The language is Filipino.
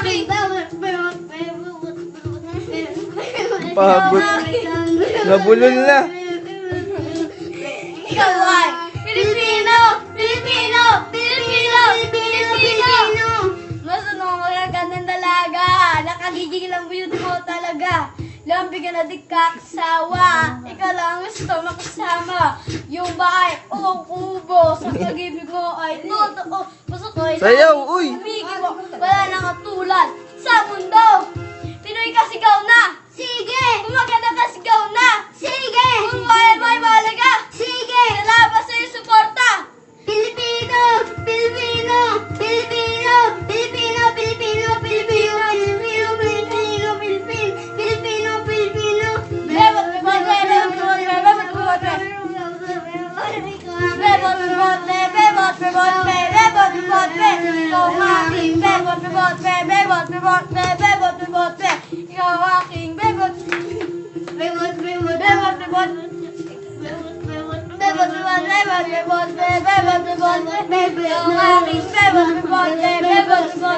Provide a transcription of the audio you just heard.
aking Pabot. Nabulol na. Ikaw ay Pilipino! Pilipino! Pilipino! Pilipino! Masunong mga gandang dalaga. Nakagigil ang beauty mo talaga. Lambi ka na di kaksawa. Ikaw lang gusto makasama. Yung ba ay ubo. Sa pag-ibig mo ay totoo. Gusto ko ay Sayaw, uy! umigil mo. Wala nang katulad sa mundo. Pinoy ka sigaw na. Sige! Kumaganda ka sigaw na. Sige! Kung may malaga. Sige! Lalabas sa'yo suporta. Pilipino! Pilipino! Pilipino! Pilipino! Pilipino! Pilipino! Pilipino! Pilipino! Pilipino! Pilipino! Pilipino! Bebot! Bebot! Bebot! Bebot! Bebot! Bebot! Bebot! Bebot! Bebot! Bebot! Ikaw aking bebot! Bebot! Bebot! Bebot! Bebot! Bebot! Ikaw aking bebot! Bebot! Bebot! Bebot! Bebot! Bebot, bebot, bebot, bebot, bebot, bebot, bebot, bebot, bebot, bebot, bebot,